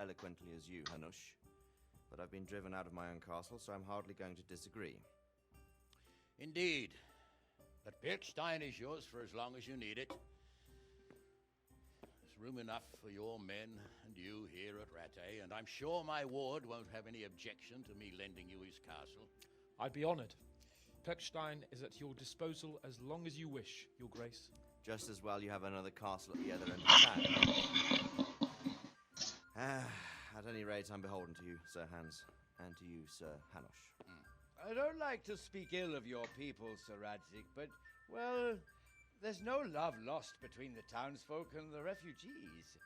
eloquently as you, Hanush. But I've been driven out of my own castle, so I'm hardly going to disagree. Indeed. But Birkstein is yours for as long as you need it. There's room enough for your men and you here at Rattay, and I'm sure my ward won't have any objection to me lending you his castle. I'd be honoured. Birkstein is at your disposal as long as you wish, Your Grace. Just as well you have another castle at the other end of town. At any rate, I'm beholden to you, Sir Hans, and to you, Sir Hanush. I don't like to speak ill of your people, Sir Radzig, but, well, there's no love lost between the townsfolk and the refugees.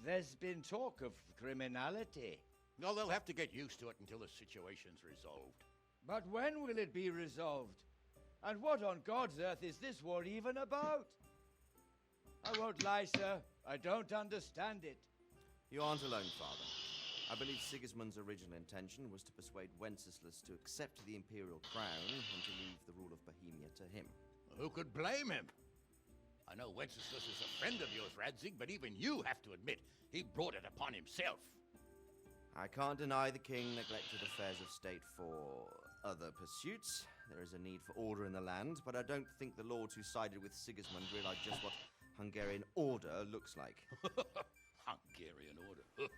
There's been talk of criminality. Well, they'll have to get used to it until the situation's resolved. But when will it be resolved? And what on God's earth is this war even about? I won't lie, sir. I don't understand it. You aren't alone, Father. I believe Sigismund's original intention was to persuade Wenceslas to accept the imperial crown and to leave the rule of Bohemia to him. Who could blame him? I know Wenceslas is a friend of yours, Radzig, but even you have to admit he brought it upon himself. I can't deny the king neglected affairs of state for other pursuits. There is a need for order in the land, but I don't think the lords who sided with Sigismund realized just what Hungarian order looks like. Hungarian order.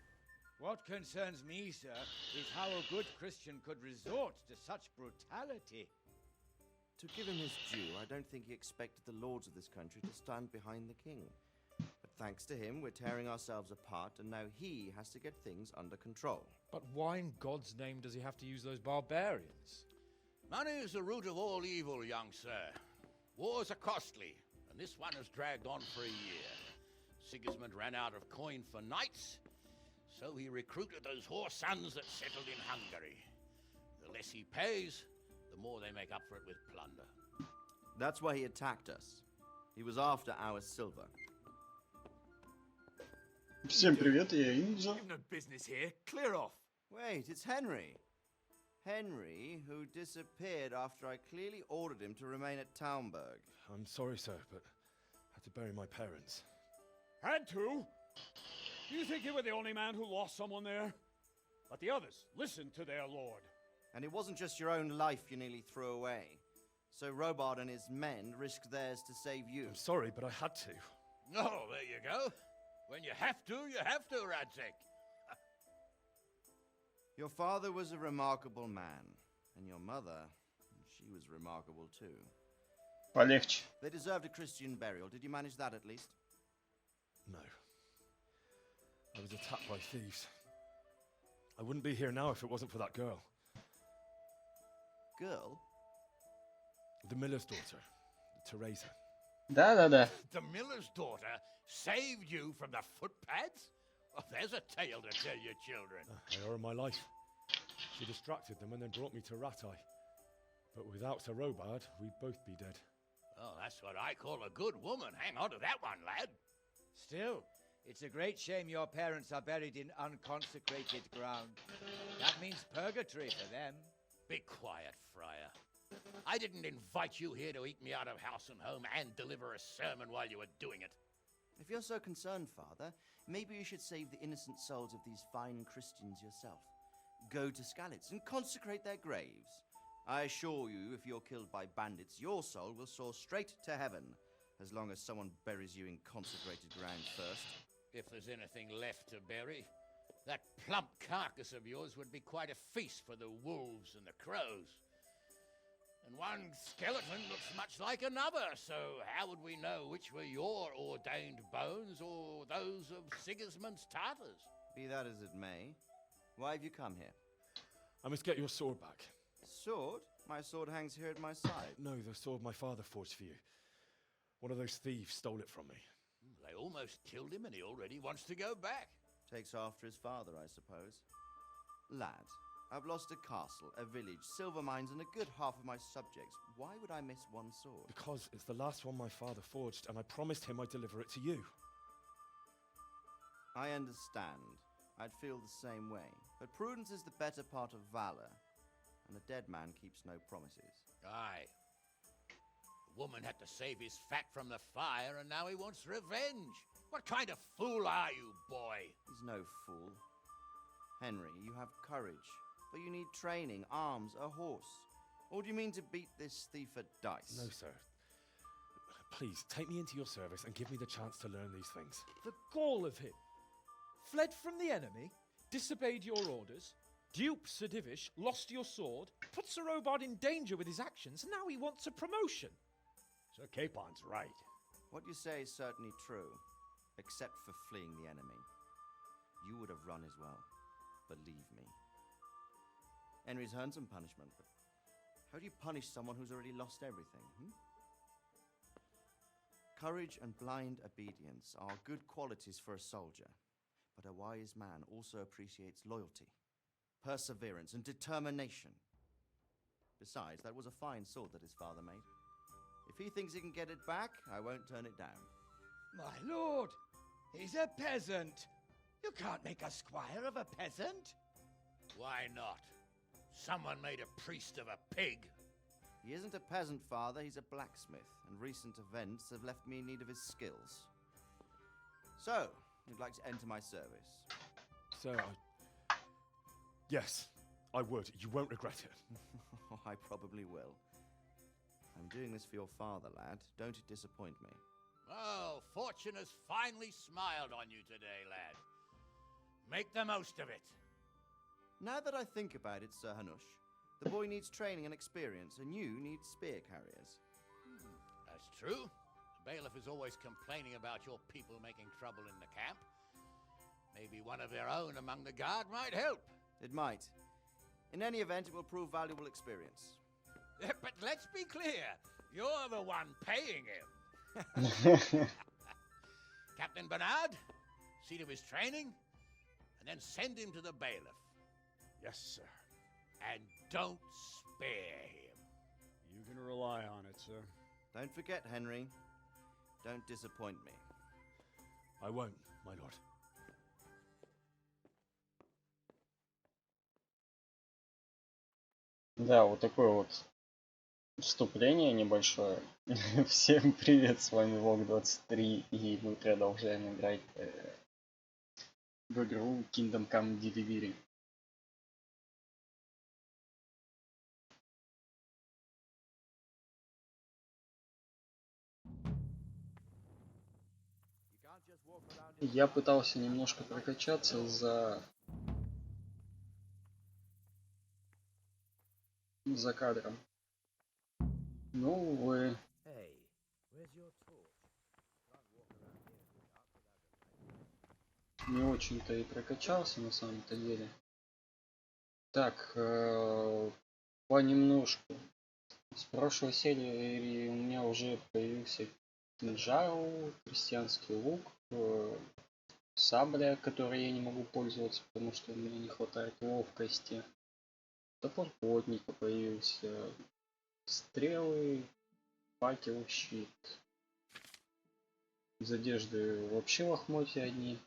What concerns me, sir, is how a good Christian could resort to such brutality. To give him his due, I don't think he expected the lords of this country to stand behind the king. But thanks to him, we're tearing ourselves apart, and now he has to get things under control. But why in God's name does he have to use those barbarians? Money is the root of all evil, young sir. Wars are costly, and this one has dragged on for a year. Sigismund ran out of coin for knights, so he recruited those whore sons that settled in Hungary. The less he pays, the more they make up for it with plunder. That's why he attacked us. He was after our silver. Всем привет, я Инджа. You've no business here. Clear off. Wait, it's Henry. Henry, who disappeared after I clearly ordered him to remain at Townburg. I'm sorry, sir, but I had to bury my parents. Had to? Do you think you were the only man who lost someone there? But the others listened to their lord. And it wasn't just your own life you nearly threw away. So Robard and his men risked theirs to save you. I'm sorry, but I had to. Oh, there you go. When you have to, Radzig. Your father was a remarkable man, and your mother, she was remarkable too. Полегче. They deserved a Christian burial. Did you manage that at least? No. I was attacked by thieves. I wouldn't be here now if it wasn't for that girl. Girl? The miller's daughter, Teresa. Да. The miller's daughter saved you from the footpads? Well, there's a tale to tell your children. I owe her my life. She distracted them and then brought me to Rattay. But without Sir Robard, we'd both be dead. Oh, that's what I call a good woman. Hang on to that one, lad. Still, it's a great shame your parents are buried in unconsecrated ground. That means purgatory for them. Be quiet, friar. I didn't invite you here to eat me out of house and home and deliver a sermon while you were doing it. If you're so concerned, Father, maybe you should save the innocent souls of these fine Christians yourself. Go to Skalitz and consecrate their graves. I assure you, if you're killed by bandits, your soul will soar straight to heaven, as long as someone buries you in consecrated ground first. If there's anything left to bury, that plump carcass of yours would be quite a feast for the wolves and the crows. And one skeleton looks much like another, so how would we know which were your ordained bones or those of Sigismund's Tartars? Be that as it may, why have you come here? I must get your sword back. Sword? My sword hangs here at my side. No, the sword my father forged for you. One of those thieves stole it from me. They almost killed him and he already wants to go back. Takes after his father, I suppose. Lad, I've lost a castle, a village, silver mines, and a good half of my subjects. Why would I miss one sword? Because it's the last one my father forged, and I promised him I'd deliver it to you. I understand. I'd feel the same way. But prudence is the better part of valor, and a dead man keeps no promises. Aye. The woman had to save his fat from the fire, and now he wants revenge. What kind of fool are you, boy? He's no fool. Henry, you have courage, but you need training, arms, a horse. Or do you mean to beat this thief at dice? No, sir. Please, take me into your service and give me the chance to learn these things. The gall of him. Fled from the enemy, disobeyed your orders, duped Sir Divish, lost your sword, put Sir Robard in danger with his actions, and now he wants a promotion. Sir Capon's right. What you say is certainly true, except for fleeing the enemy. You would have run as well, believe me. Henry's earned some punishment, but how do you punish someone who's already lost everything? Courage and blind obedience are good qualities for a soldier, but a wise man also appreciates loyalty, perseverance, and determination. Besides, that was a fine sword that his father made. If he thinks he can get it back, I won't turn it down. My lord, he's a peasant. You can't make a squire of a peasant. Why not? Someone made a priest of a pig. He isn't a peasant, father, he's a blacksmith, and recent events have left me in need of his skills. So, you'd like to enter my service? Sir, yes, I would. You won't regret it. I probably will. I'm doing this for your father, lad. Don't disappoint me. Oh, fortune has finally smiled on you today, lad. Make the most of it. Now that I think about it, Sir Hanush, the boy needs training and experience, and you need spear carriers. That's true. The bailiff is always complaining about your people making trouble in the camp. Maybe one of their own among the guard might help. It might. In any event, it will prove valuable experience. But let's be clear, you're the one paying him. Captain Bernard, see to his training, and then send him to the bailiff. Yes, sir. And don't spare him. You can rely on it, sir. Don't forget, Henry. Don't disappoint me. I won't, my lord. Да, вот такое вот вступление небольшое. Всем привет, с вами Вог23, и мы продолжаем играть в игру Kingdom Come Deliverance. Я пытался немножко прокачаться за кадром. Ну, увы. Не очень-то и прокачался на самом-то деле. Так, понемножку. С прошлой серии у меня уже появился кинжал, крестьянский лук, сабля, которой я не могу пользоваться, потому что у меня не хватает ловкости. Топор плотника появился, стрелы, факел, щит. Из одежды вообще лохмотья одни.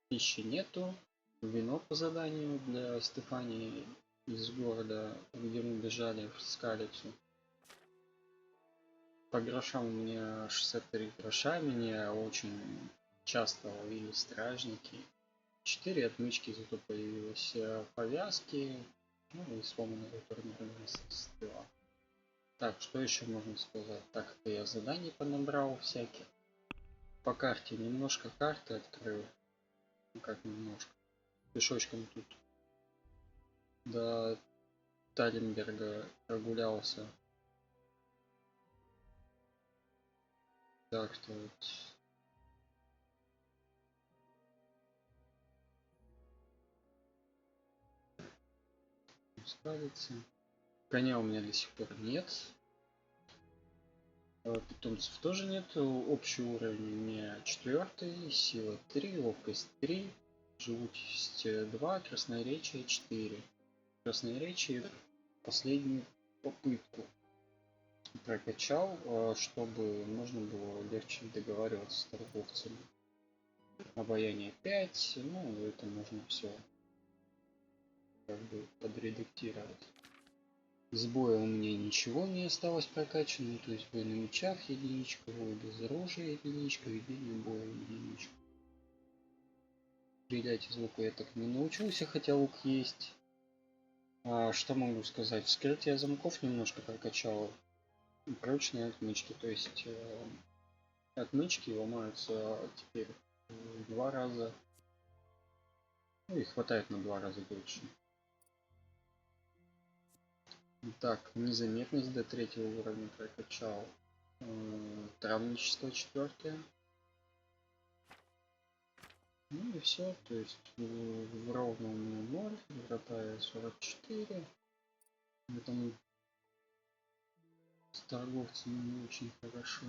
Пищи нету. Вино по заданию для Стефании из города, где мы бежали в Скалицу. По грошам у меня 63 гроша, меня очень часто ловили стражники. 4 отмычки зато появилось, повязки, ну и сломанная турнирная стрела. Так, что еще можно сказать? Так, я заданий понабрал всяких. По карте немножко карты открыл. Ну как немножко. Пешочком тут до Таленберга прогулялся. Так-то вот. Справиться. Коня у меня до сих пор нет. Питомцев тоже нет. Общий уровень у меня 4, сила 3, ловкость 3, живучесть 2, красноречие 4. Красноречие последнюю попытку прокачал, чтобы можно было легче договариваться с торговцами. Обаяние 5, ну это можно все как бы подредактировать. С боя у меня ничего не осталось прокачанным, то есть бой на мечах единичка, бой без оружия единичка, ведение боя единичка. стрелять из лука я так и не научился, хотя лук есть. Что могу сказать? Вскрытие замков немножко прокачало. И прочные отмычки, то есть отмычки ломаются теперь в 2 раза. Ну и хватает на 2 раза дольше. Так, незаметность до 3-го уровня прокачал. Травничество 4-е. Ну и все, то есть в ровном у меня 0, вратая 44. Поэтому с торговцами не очень хорошо.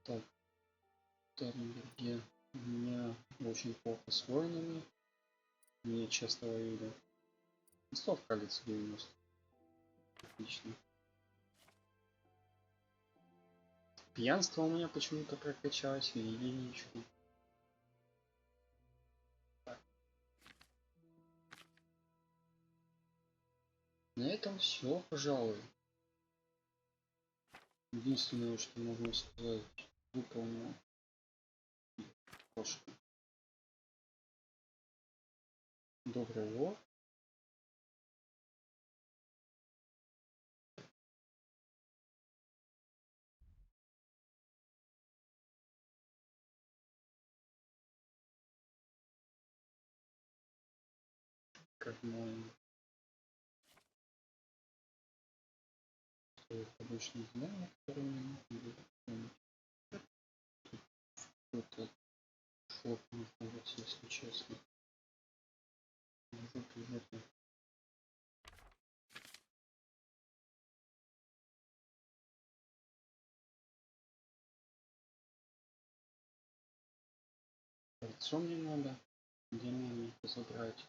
Так, Тарнберге у меня очень плохо с воинами. Мне часто воюют. Слов кажется 90. Отлично. Пьянство у меня почему-то прокачалось, или ничего. Так. На этом все, пожалуй. Единственное, что можно сказать, выполнил кошку. Добрый вор. Как мой обычный знание, который мне нужно. Какой-то флоп находится, если честно. Жопа. Кольцо мне надо, где мне это забрать.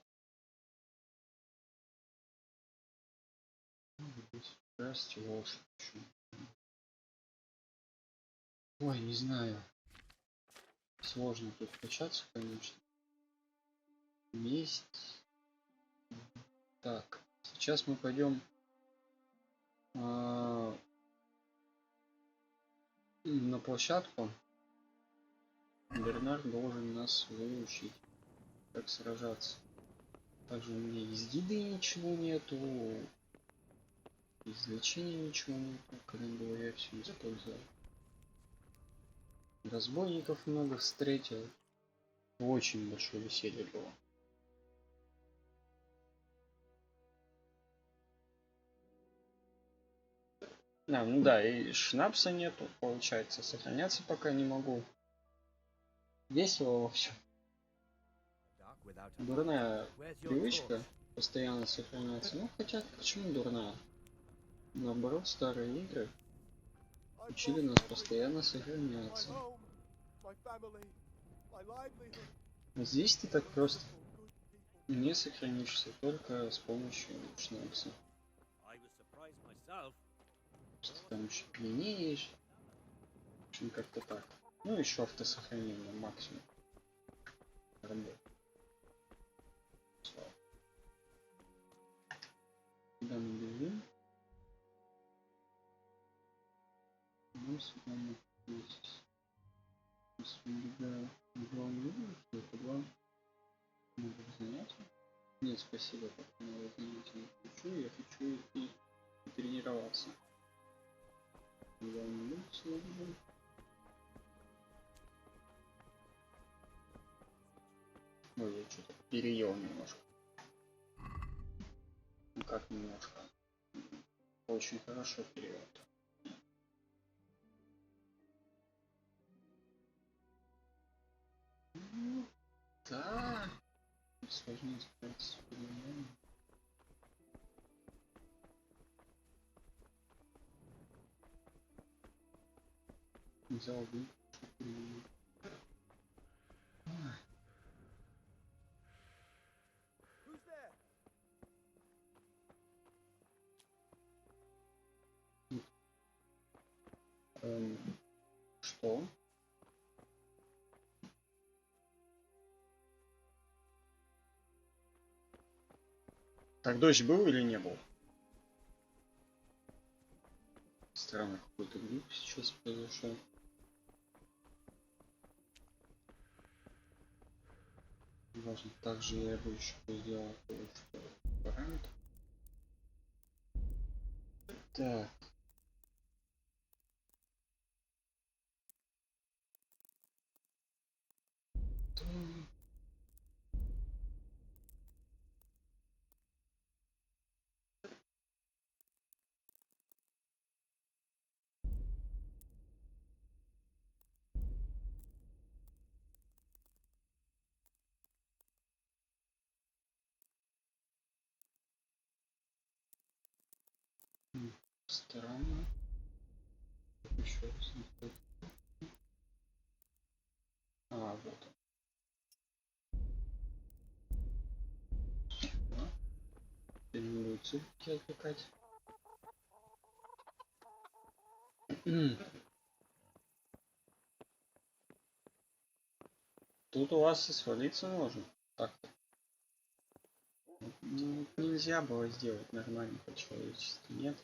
Здесь красть лошадь еще. Ой, не знаю. Сложно тут качаться, конечно. Есть. Так, сейчас мы пойдем на площадку. Бернард должен нас выучить, как сражаться. Также у меня из еды ничего нету, из лечения ничего нету, когда я все использовал. Разбойников много встретил. Очень большое веселье было. Ну да, и шнапса нету, получается, сохраняться пока не могу. Весело вообще. Дурная привычка постоянно сохраняться. Ну хотя, почему дурная? Наоборот, старые игры учили нас постоянно сохраняться. А здесь ты так просто не сохранишься, только с помощью шнапса. Просто там еще пьянеешь. В общем, как-то так. Ну еще автосохранение максимум. Работает. Сюда мы бежим. Ну, сюда мы есть. Убегаю. Главное видно, что это два новых занятия. Нет, спасибо, пока новых занятий не хочу. Я хочу идти тренироваться. Главное видно, что я бежу. Ой, я что-то переел немножко. Ну как немножко. Очень хорошо перевод. Ну, да. Сложнее справиться с переводом. Взял бы. Что? Так дождь был или не был? Странно, какой-то глюк сейчас произошел. Важно. Также я бы еще сделал кое-что параметр. Так. Странно. Еще раз. А, вот. Да. Теперь не будет циферки отвлекать. Тут у вас и свалиться можно. Так. Ну, нельзя было сделать нормально по-человечески, нет?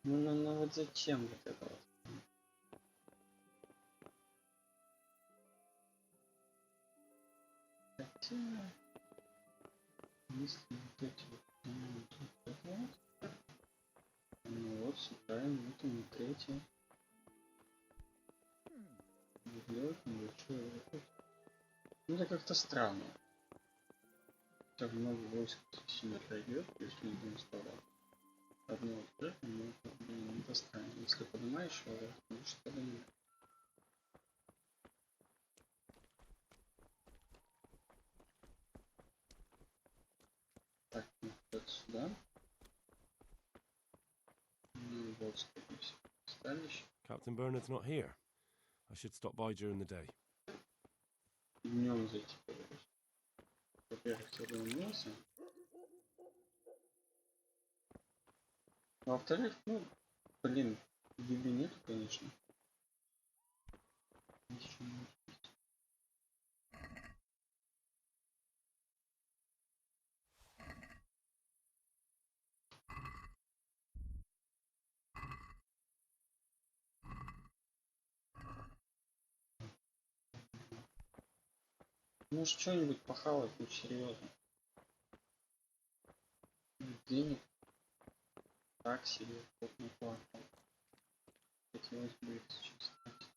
Ну вот зачем вот это вот? Хотя, если вот эти вот, ну вот, все правильно, это не третье. Делать ничего. Ну это как-то странно. Так много войск сильно пройдет, если не будем вставать. Одно открыть, но это странно. Если понимаешь, то что поднимать. Так, вот сюда. Ну вот, скопимся. Ставишь. Captain Bernard's not here. I should stop by during the day. Днем зайти подожди. Во-первых, я умылся. Во-вторых, ну, блин, еды нету, конечно. Ничего не может быть. Может, что-нибудь похавать, ну серьезно. Денег так себе, вот на плату. Хотелось бы их сейчас тратить.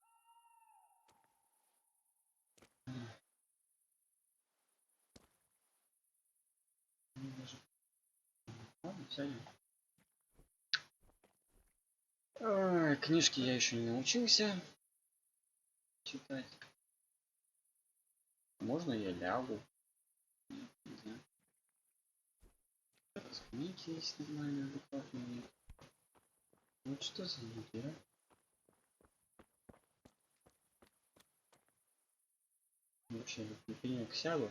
Ну, даже... Ладно, сядем. Книжки я еще не научился читать. Можно я лягу? Нет, не знаю. Скамейки есть нормальные, адекватные, нет. Вот что за люди, а? Вообще, вот на пенек сяду.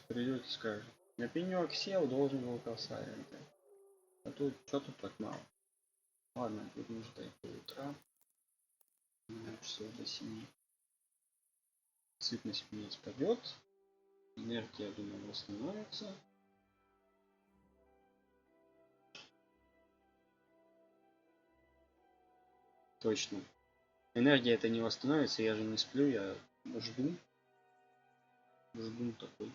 Придет и скажет. На пенек сел, должен был красавец. А тут, что тут так мало? Ладно, будем ждать до утра. Часов до 7. Сытность меня спадет. Энергия, я думаю, восстановится. Точно. Энергия это не восстановится, я же не сплю, я жду. Жду такой.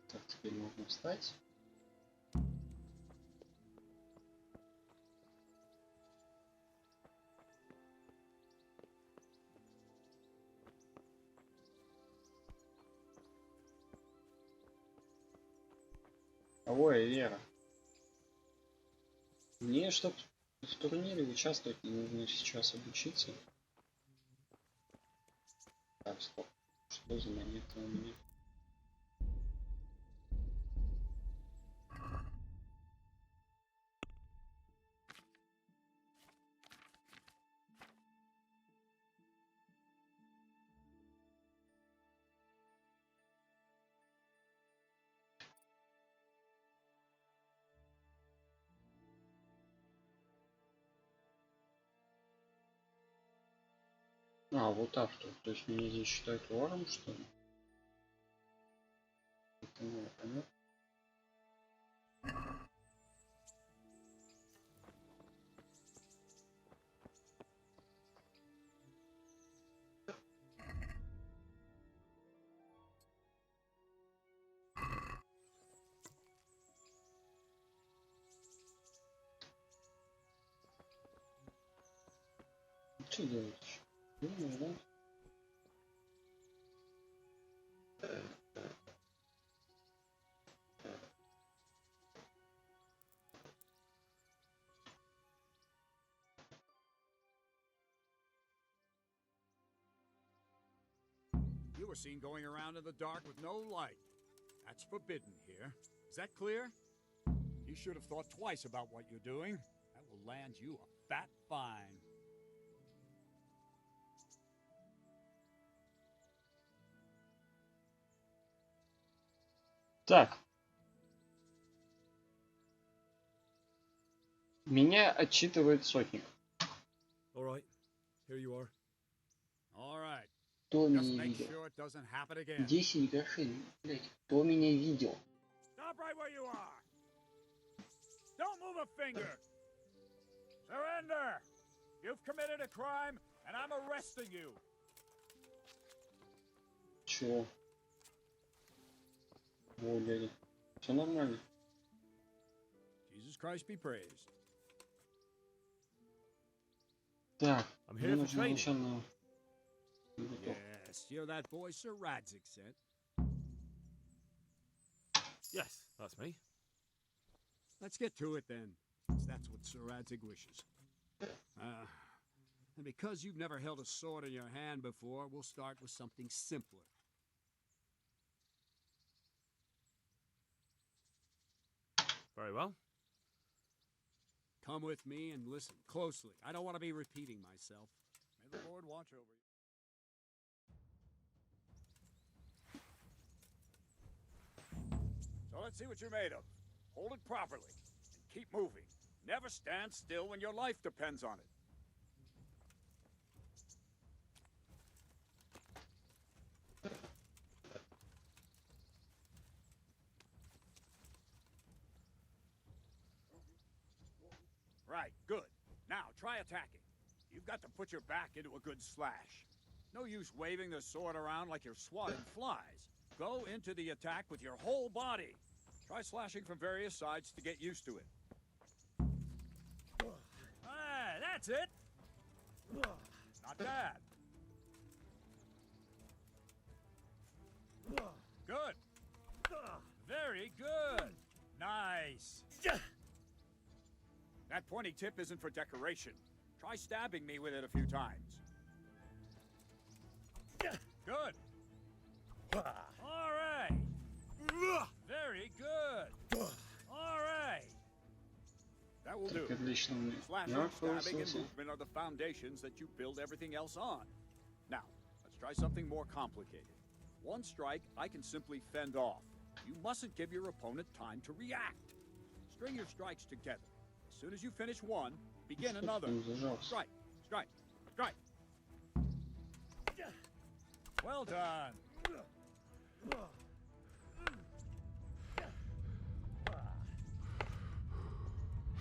Так, теперь можно встать. Ой, Вера. Мне, чтобы в турнире участвовать, мне нужно сейчас обучиться. Так, стоп. Что за монета у меня? А, вот авто. То есть меня здесь считают вором, что ли? Это не понятно. Что делать еще? Ну, да. You were seen going around in the dark with no light. That's forbidden here. Is that clear? You should have thought twice about what you're doing. That will land you a fat fine. Так. Меня отчитывает сотник. All right, here you are. All right. Кто Just меня make видел? sure it doesn't happen again. 10 грошей. Блять, кто меня видел? Stop right where you are. Don't move a finger. Surrender. You've committed a crime, and I'm arresting you. Чего? О, дядя. Все нормально. Jesus Christ be praised. Так, I'm мне here for нужно training. сначала... Yes, you're that boy Sir Radzik sent. Yes, that's me. Let's get to it then, since that's what Sir Radzik wishes. And because you've never held a sword in your hand before, we'll start with something simpler. Very well. Come with me and listen closely. I don't want to be repeating myself. May the Lord watch over you. So let's see what you're made of. Hold it properly and keep moving. Never stand still when your life depends on it. Right, good. Now, try attacking. You've got to put your back into a good slash. No use waving the sword around like you're swatting flies. Go into the attack with your whole body. Try slashing from various sides to get used to it. Ah, that's it. Not bad. Good. Very good. Nice. That pointy tip isn't for decoration. Try stabbing me with it a few times. Good. All right. Very good. All right. That will do. Так, отлично. Slashing, Я stabbing, and остался. movement are the foundations that you build everything else on. Now, let's try something more complicated. One strike I can simply fend off. You mustn't give your opponent time to react. String your strikes together. As soon as you finish one, begin another. Зажался. Strike, strike, strike. Well done.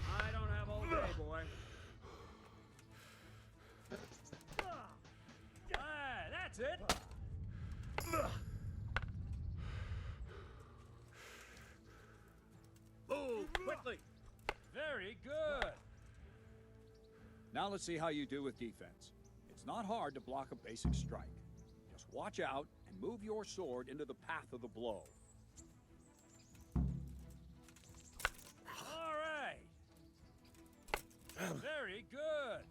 I don't have all day, boy. Ah, that's it. Move quickly. Very good. Now let's see how you do with defense. It's not hard to block a basic strike. Just watch out and move your sword into the path of the blow. All right. Very good.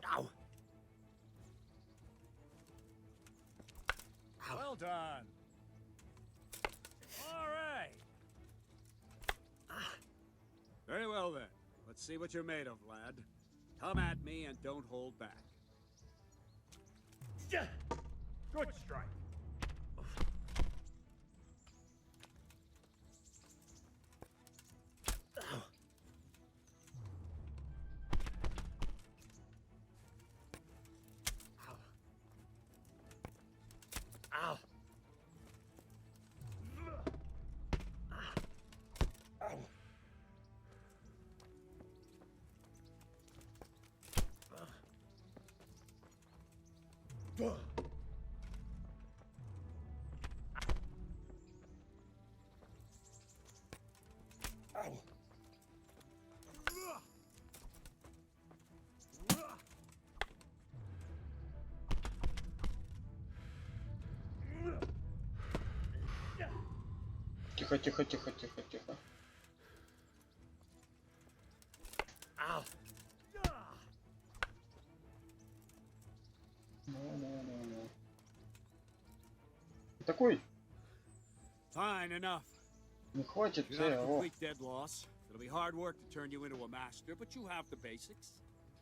Ow. Well done. All right. Very well then. Let's see what you're made of, lad. Come at me and don't hold back. Good strike. Ow. Тихо, тихо, тихо, тихо, тихо. Ow. Ну. Такой, Fine, enough. не хватит You're not a о. complete dead loss. It'll be hard work to turn you into a master, but you have the basics.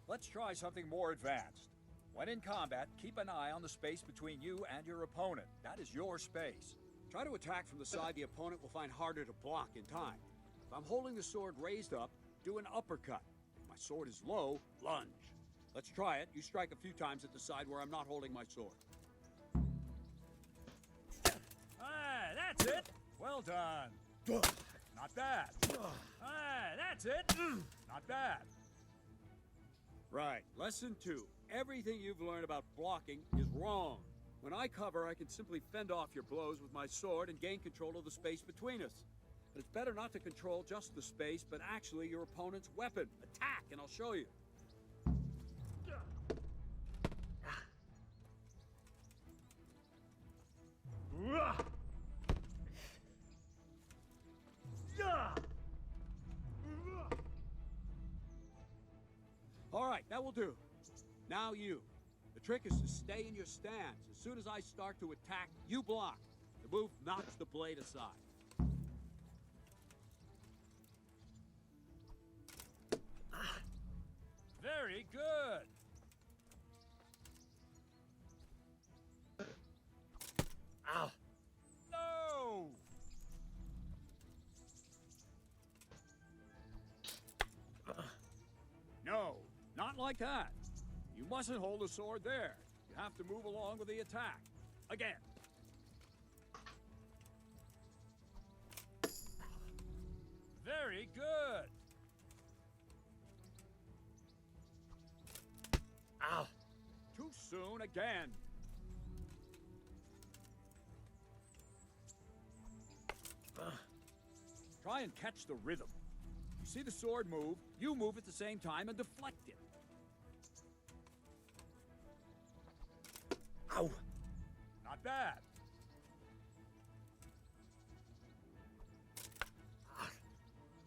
Let's try something more advanced. When in combat, keep an eye on the space between you and your opponent. That is your space. Try to attack from the side the opponent will find harder to block in time. If I'm holding the sword raised up, do an uppercut. If my sword is low, lunge. Let's try it. You strike a few times at the side where I'm not holding my sword. Ah, that's it. Well done. Not bad. Ah, that's it. Not bad. Right. Lesson 2. Everything you've learned about blocking is wrong. When I cover, I can simply fend off your blows with my sword and gain control of the space between us. But it's better not to control just the space, but actually your opponent's weapon. Attack, and I'll show you. All right, that will do. Now you. The trick is to stay in your stance. As soon as I start to attack, you block. The move knocks the blade aside. Very good. Ow. No! No, not like that. You mustn't hold the sword there. You have to move along with the attack. Again. Very good. Ow. Too soon again. Try and catch the rhythm. You see the sword move, you move at the same time and deflect it. Ow. Not bad.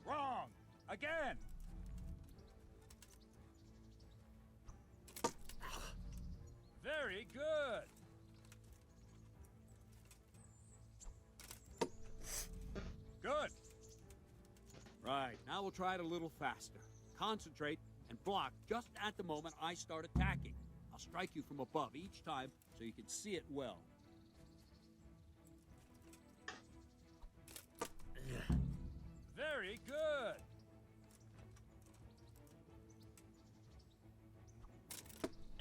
Wrong. Again. Very good. Good. Right, now we'll try it a little faster. Concentrate and block just at the moment I start attacking. I'll strike you from above each time so you can see it well. Very good.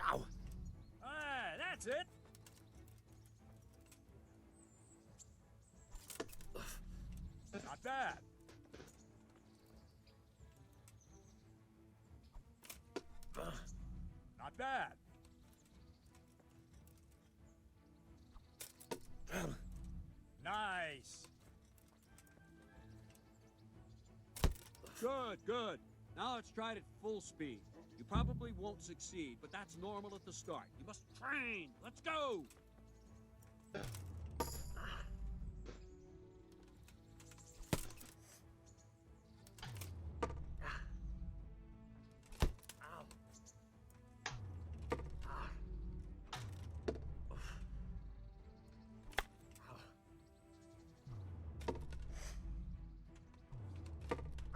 Ow. Ah, that's it. Not bad. Not bad. Nice. Good, good. Now let's try it at full speed. You probably won't succeed, but that's normal at the start. You must train. Let's go.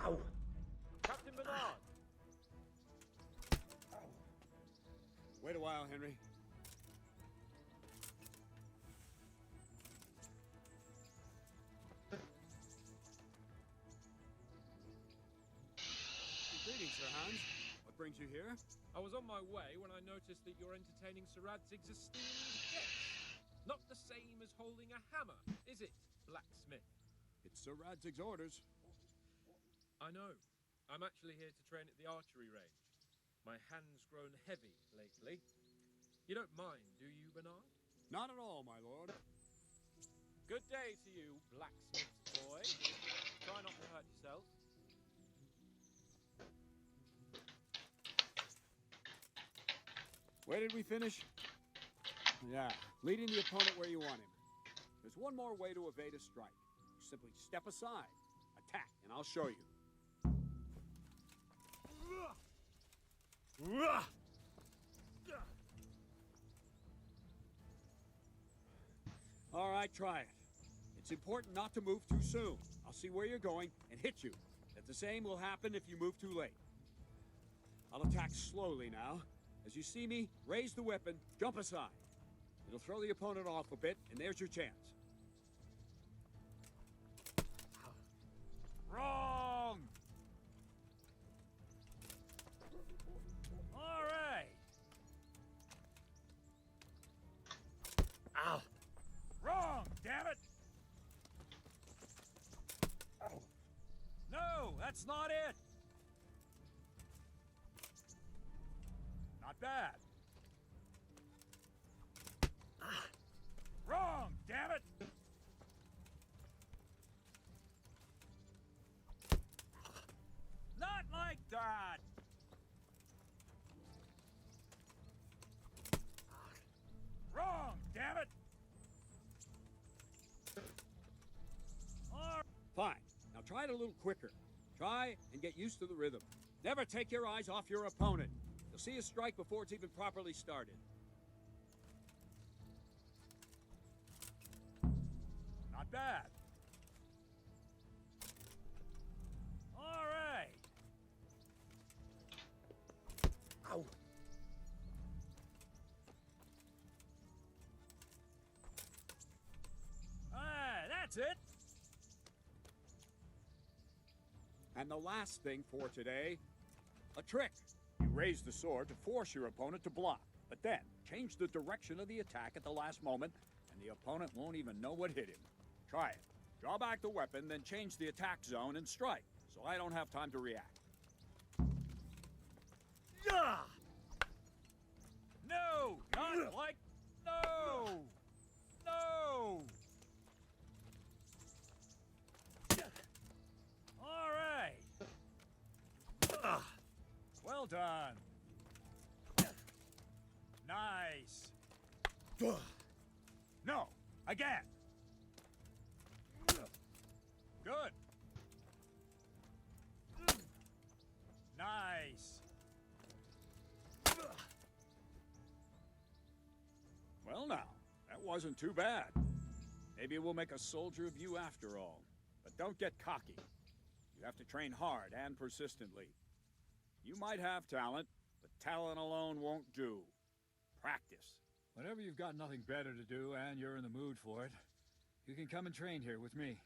Ow. Captain Bernard! Wait a while, Henry. Greetings, Sir Hans. What brings you here? I was on my way when I noticed that you're entertaining Sir Radzig's esteemed guest. Not the same as holding a hammer, is it, blacksmith? It's Sir Radzig's orders. I know. I'm actually here to train at the archery range. My hand's grown heavy lately. You don't mind, do you, Bernard? Not at all, my lord. Good day to you, blacksmith boy. Try not to hurt yourself. Where did we finish? Yeah, leading the opponent where you want him. There's one more way to evade a strike. simply step aside, attack, and I'll show you. All right, try it. It's important not to move too soon. I'll see where you're going and hit you. That the same will happen if you move too late. I'll attack slowly now. As you see me, raise the weapon, jump aside. It'll throw the opponent off a bit, and there's your chance. Wrong! All right. Ow! Wrong, damn it! No, that's not it! Not bad. Wrong, damn it! Not like that! Wrong, damn it! Fine. Now try it a little quicker. Try and get used to the rhythm. Never take your eyes off your opponent. You'll see a strike before it's even properly started. Not bad. All right. Ow! That's it. And the last thing for today, a trick. You raise the sword to force your opponent to block, but then change the direction of the attack at the last moment, and the opponent won't even know what hit him. Try it. Draw back the weapon, then change the attack zone and strike, so I don't have time to react. Yeah! No! Not like... No! No! All right. Well done. Nice. No, again. Good. Nice. Well now, that wasn't too bad. Maybe we'll make a soldier of you after all. But don't get cocky. You have to train hard and persistently. You might have talent, but talent alone won't do. Practice. Whenever you've got nothing better to do and you're in the mood for it, you can come and train here with me.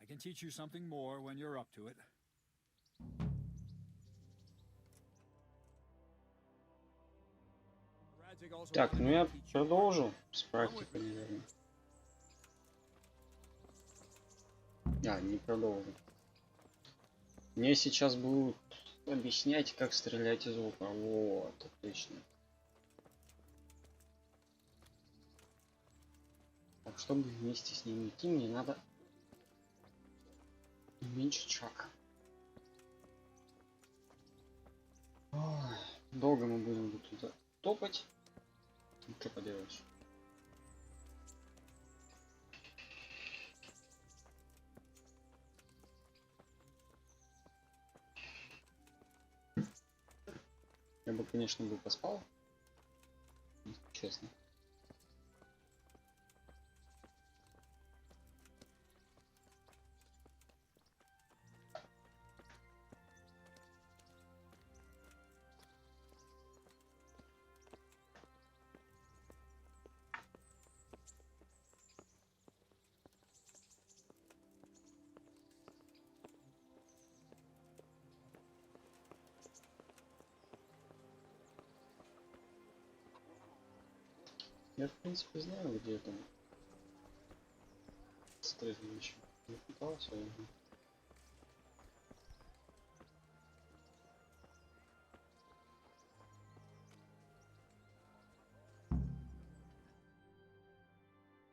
I can teach you something more when you're up to it. Так, ну я продолжу с практикой, наверное. Не продолжу. Мне сейчас будут объяснять, как стрелять из лука. Вот, отлично. Так, чтобы вместе с ним идти, мне надо уменьшить шаг. Ой, долго мы будем туда топать. Ну, что поделаешь. Я бы, конечно, поспал. Честно. Я, в принципе, знаю, где там стрельбище. Не пытался,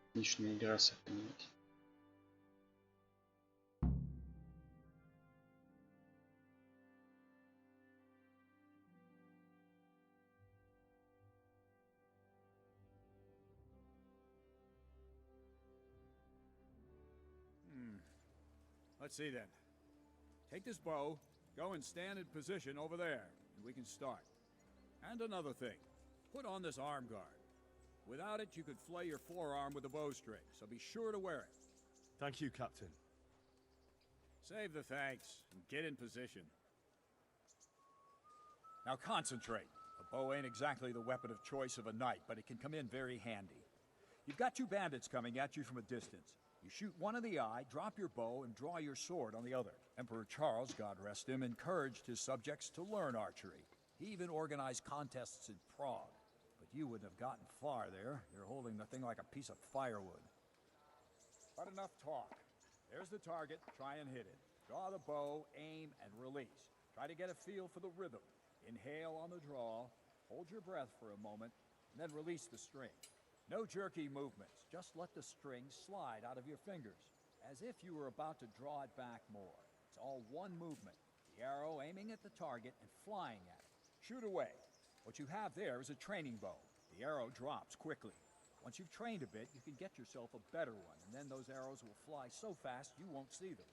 Отличная игра сохранилась. Let's see then. Take this bow, go and stand in position over there, and we can start. And another thing, put on this arm guard. Without it, you could flay your forearm with a bowstring, so be sure to wear it. Thank you, Captain. Save the thanks, and get in position. Now concentrate. A bow ain't exactly the weapon of choice of a knight, but it can come in very handy. You've got two bandits coming at you from a distance. You shoot one in the eye, drop your bow, and draw your sword on the other. Emperor Charles, God rest him, encouraged his subjects to learn archery. He even organized contests in Prague. But you wouldn't have gotten far there. You're holding the thing like a piece of firewood. But enough talk. There's the target. Try and hit it. Draw the bow, aim, and release. Try to get a feel for the rhythm. Inhale on the draw, hold your breath for a moment, and then release the string. No jerky movements. Just let the string slide out of your fingers, as if you were about to draw it back more. It's all one movement. The arrow aiming at the target and flying at it. Shoot away. What you have there is a training bow. The arrow drops quickly. Once you've trained a bit, you can get yourself a better one, and then those arrows will fly so fast you won't see them.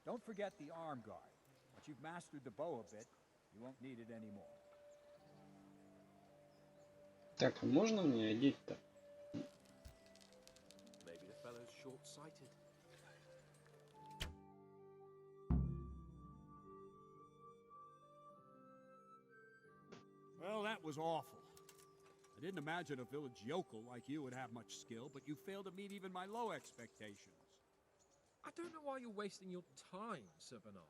Don't forget the arm guard. Once you've mastered the bow a bit, you won't need it anymore. Так, а можно мне одеть-то? Maybe the fellow's short-sighted. Well, that was awful. I didn't imagine a village yokel like you would have much skill, but you failed to meet even my low expectations. I don't know why you're wasting your time, Sir Bernard.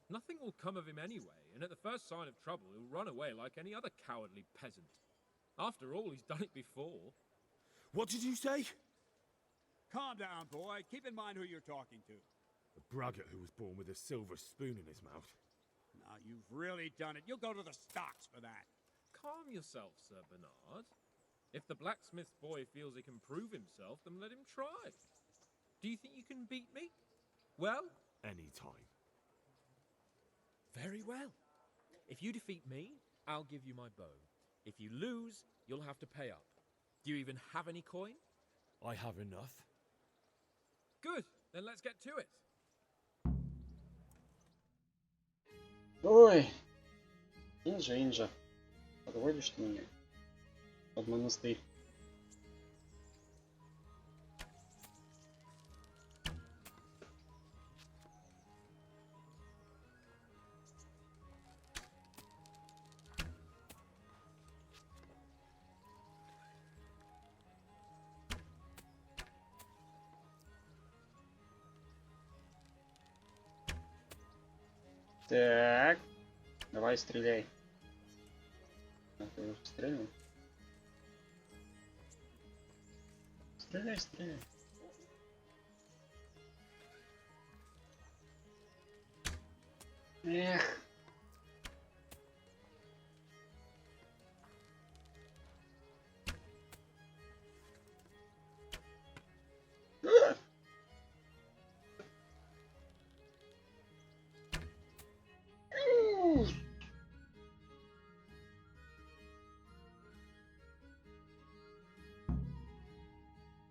Nothing will come of him anyway, and at the first sign of trouble, he'll run away like any other cowardly peasant. After all, he's done it before. What did you say? Calm down, boy. Keep in mind who you're talking to. A braggart who was born with a silver spoon in his mouth. Now, you've really done it. You'll go to the stocks for that. Calm yourself, Sir Bernard. If the blacksmith boy feels he can prove himself, then let him try. Do you think you can beat me? Well? Any time. Very well. If you defeat me, I'll give you my bow. If you lose, you'll have to pay up. Do you even have any coin? I have enough. Good, then let's get to it. Ой! Инжа, Инжа. Подводишь ты меня под монастырь. Так, давай стреляй. А, ты уже стрелял? Стреляй, стреляй. Эх.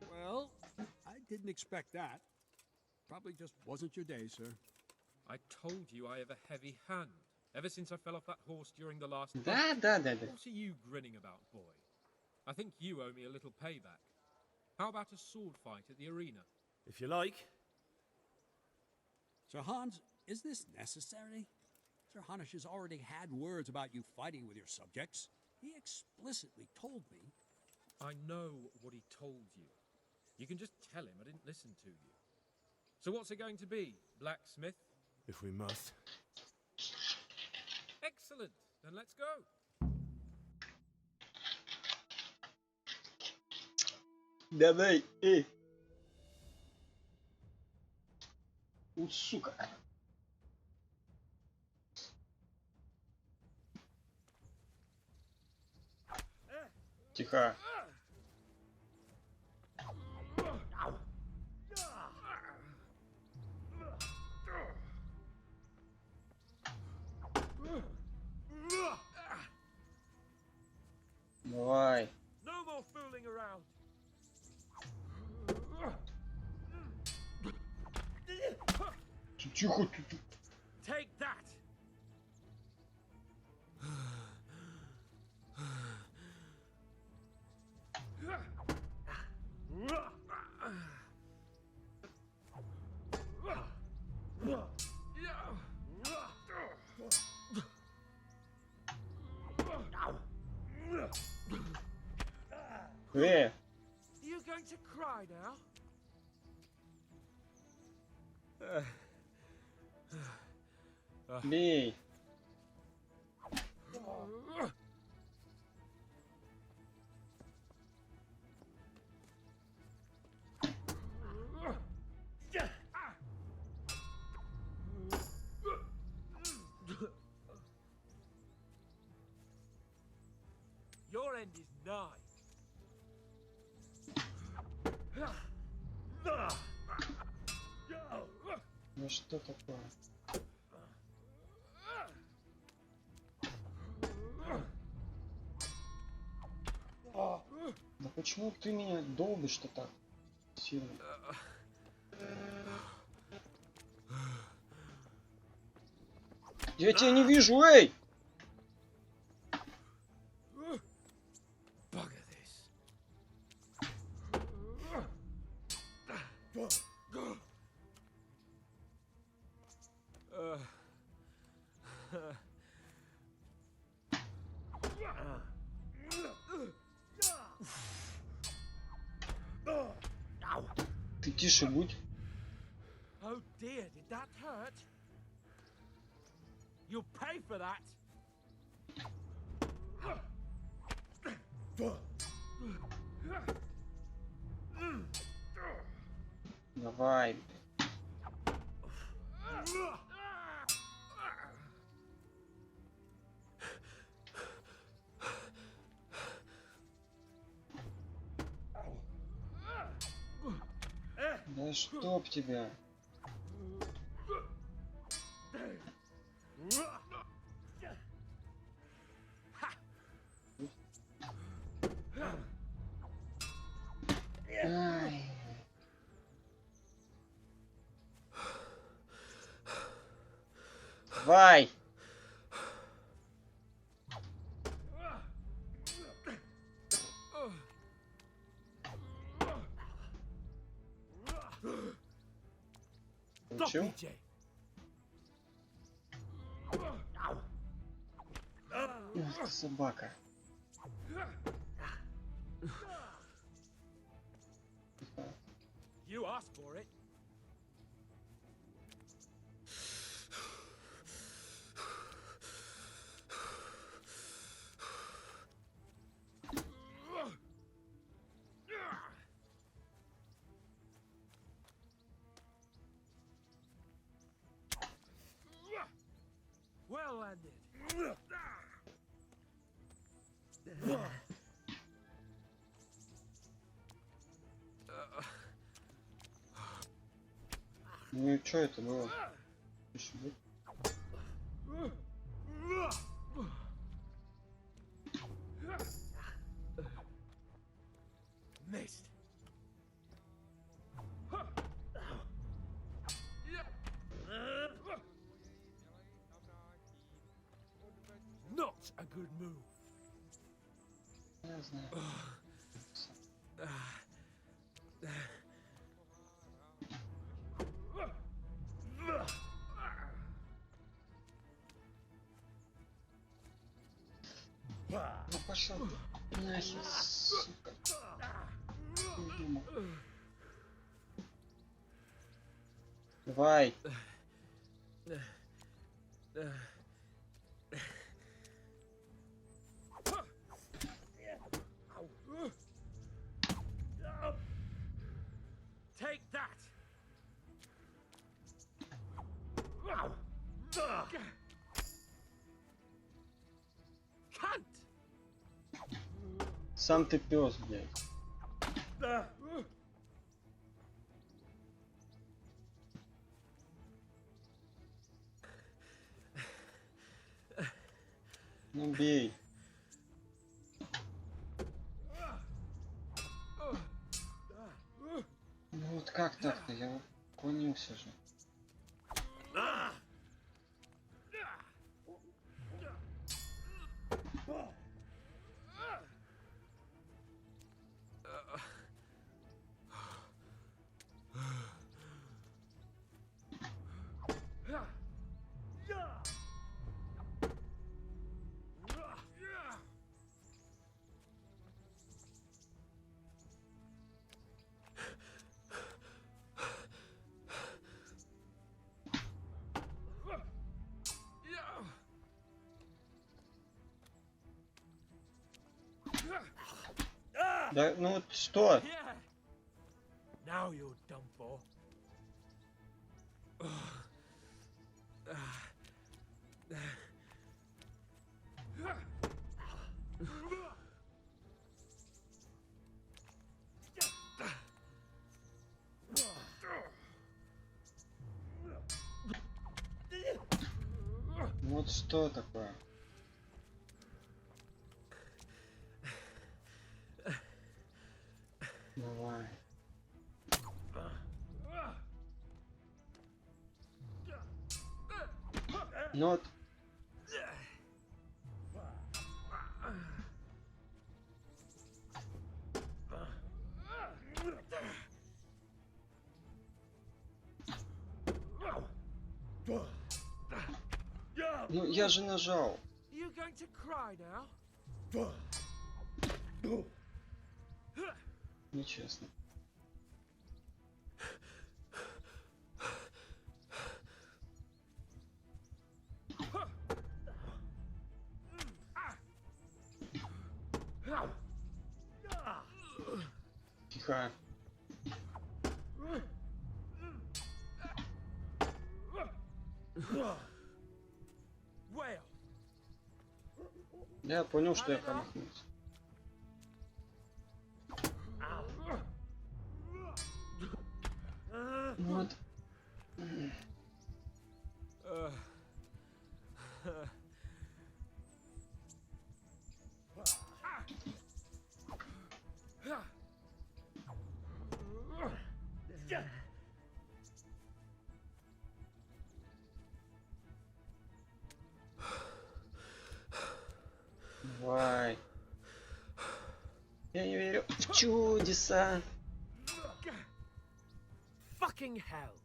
Well, I didn't expect that. Probably just wasn't your day, sir. I told you I have a heavy hand. Ever since I fell off that horse during the last Да, fight. да, да, да. What are you grinning about, boy? I think you owe me a little payback. How about a sword fight at the arena? If you like. Sir Hans, is this necessary? Sir Hanush has already had words about you fighting with your subjects. He explicitly told me. I know what he told you. You can just tell him I didn't listen to you. So what's it going to be, blacksmith? If we must. Excellent. Then let's go. Давай, эй. У, сука. Тихо. Давай. No more fooling around. Тихо, ты. Take that. You going to cry now? Бей. Your end is nigh. Ну что такое? Да почему ты меня долбишь-то так сильно? Я тебя не вижу, эй! Bugger this. Ты тише будь. Oh dear, did that hurt? You'll pay for that. Давай. Да чтоб тебя. Ай. Давай. Получил? PJ. Ах ты собака. You asked for it. Well landed. Ну и что это было? Еще будет? Missed. Not a good move. Я знаю. Ну пошел ты нахер, сука. Придумал. Давай. Take that. Cunt. Сам ты пес, блядь. Ну бей. Ну вот как так-то? Я уклонился же. Да, ну вот что? Yeah. Now you're done for. Ну вот что такое? Давай. Ну вот. Ну я же нажал. You going to cry now? Нечестно. Тихо. Well, Я понял, что я промахнулся. Ну вот. Давай. Я не верю в чудеса. fucking hell.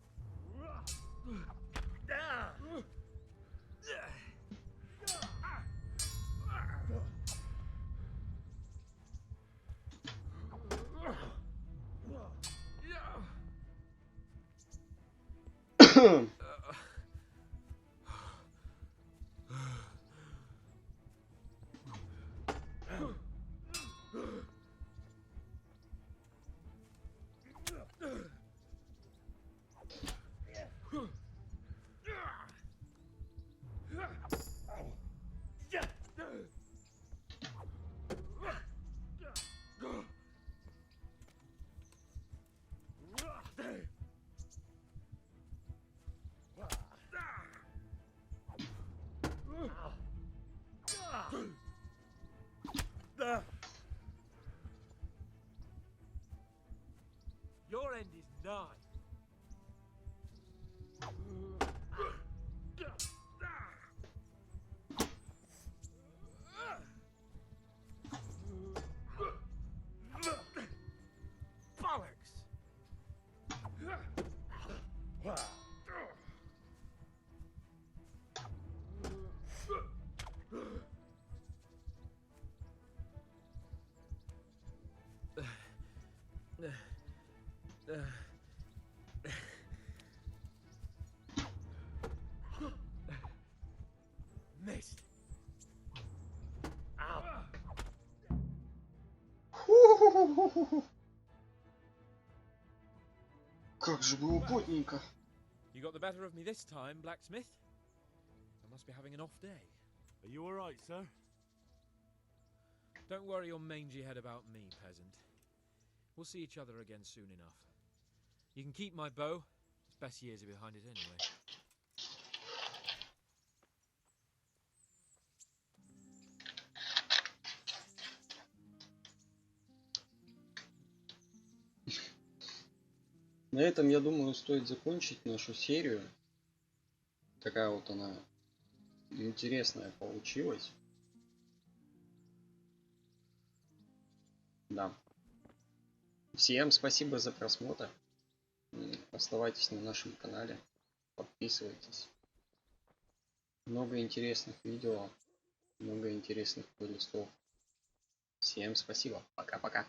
Your end is nigh. Bollocks! Missed. Как же было плотненько. You got the better of me this time, blacksmith. I must be having an off day. Are you alright, sir? Don't worry your mangy head about me, peasant. We'll see each other again soon enough. You can keep my bow. Its best years are behind it anyway. На этом, я думаю, стоит закончить нашу серию. Такая вот она интересная получилась. Да. Всем спасибо за просмотр. Оставайтесь на нашем канале. Подписывайтесь. Много интересных видео. Много интересных плейлистов. Всем спасибо. Пока-пока.